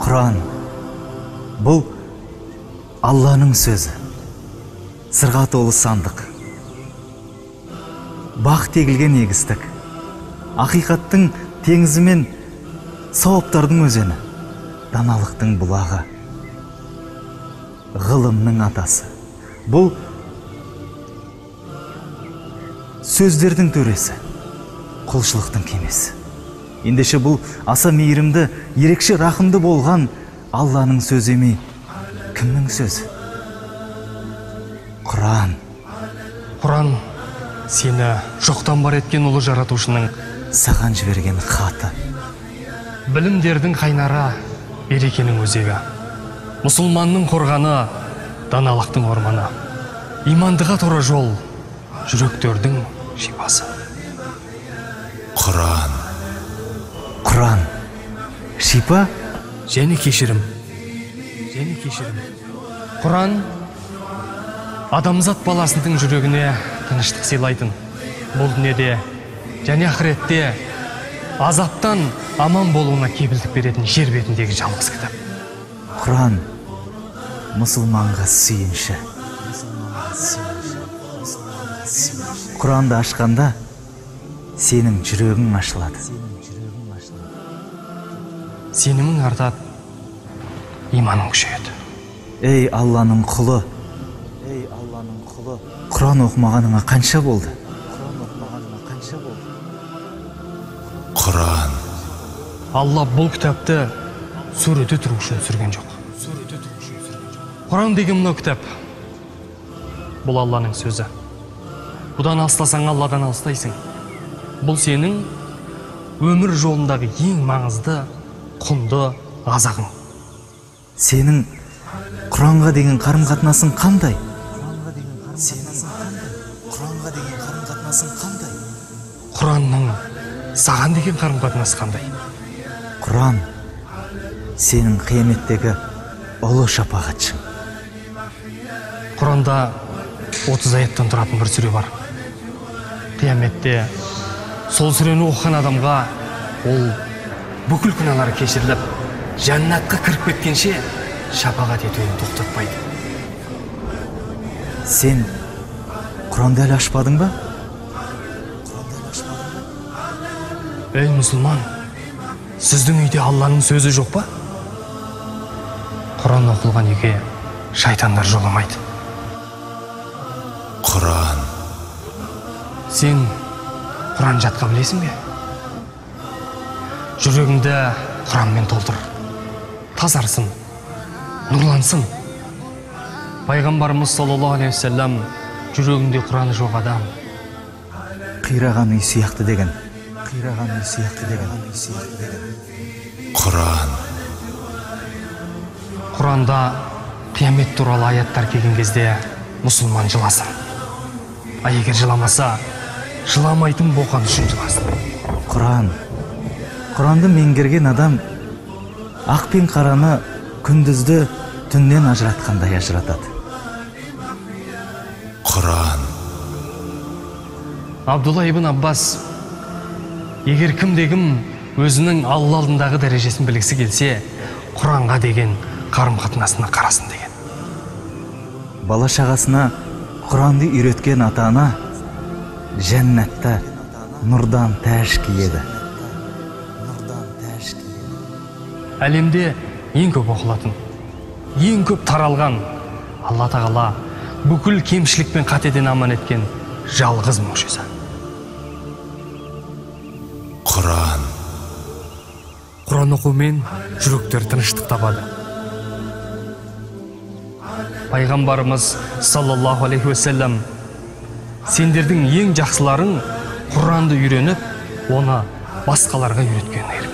Құран бұл Алланың сөзі, сырға толы сандық, бақ тегілген егістік, ақиқаттың теңізі мен сауаптардың өзені, даналықтың бұлағы, ғылымның атасы. Бұл сөздердің төресі, құлшылықтың кемесі. Ендеше бұл аса мейірімді, ерекше рахымды болған Алланың сөзі емей, кімнің сөзі? Құран. Құран сені жоқтан бар еткен ұлы жаратушының саған жіберген хаты. Білімдердің қайнары, берекенің өзегі. Мұсылманның қорғаны, даналықтың орманы. Имандыға тура жол, жүректердің шипасы. Құран. Құран. Шипа? Және кешірім. Құран адамзат баласының жүрегіне тыныштық сыйлайтын. Бұл дүниеде және ақыретте азаптан аман болуына кепілдік беретін жер бетіндегі жалғыз кітап. Құран мұсылманға сүйінші. Құранды ашқанда сенің жүрегің ашылады. Сенімің артады, иманың күшейеді. Ей Алланың құлы, Құран оқымағаныңа қанша болды? Құран. Алла бұл кітапты суреті тұру үшін сүрген жоқ. Құран деген мынау кітап. Бұл Алланың сөзі. Бұдан алыстасаң, Алладан алыстайсың. Бұл сенің өмір жолындағы ең маңызды, құнды азағың. Сенің Құранға деген қарым-қатынасың қандай? Құранның саған деген қарым-қатынасы қандай? Құран сенің қияметтегі ұлы шапағатшың. Құранда 30 аяттан тұратын бір сүре бар. Қияметте сол сүрені оқыған адамға ол бүкіл күнәлары кешіріліп, жәннатқа кіріп кеткенше шапағат етуін тоқтатпайды. Сен Құранды әлі ашпадың ба? Ей мұсылман, сіздің үйде Алланың сөзі жоқ па? Құран оқылған үйге шайтандар жоламайды. Құран. Сен Құран жатқа білесің бе? Жүрегіңді Құранмен толтыр. Тазарсын, нұрлансын. Пайғамбарымыз саллаллаху алейхи ва саллям жүрегінде Құраны жоқ адам қираған үй сияқты деген. Құран. Құранда қиямет туралы аяттар келген кезде мұсылман жыласын. А егер жыламаса, жыламайтын болған үшін жыласын. Құранды меңгерген адам ақ пен қараны күндізді түннен ажыратқандай ажыратады. Құран. Абдулла ибн Аббас, егер кімде-кім өзінің Алла алдындағы дәрежесін білгісі келсе, Құранға деген қарым-қатынасына қарасын деген. Бала шағасына Құранды үйреткен ата-ана жәннатта нұрдан тәж киеді. Әлемде ең көп оқылатын, ең көп таралған, Алла тағала бүкіл кемшілік пен қатеден аман еткен жалғыз мұғжиза. Құран оқумен жүректер тыныштық табады. Пайғамбарымыз саллаллаху алейхи ва саллям сендердің ең жақсыларың Құранды үйреніп, оны басқаларға үйреткен ерім.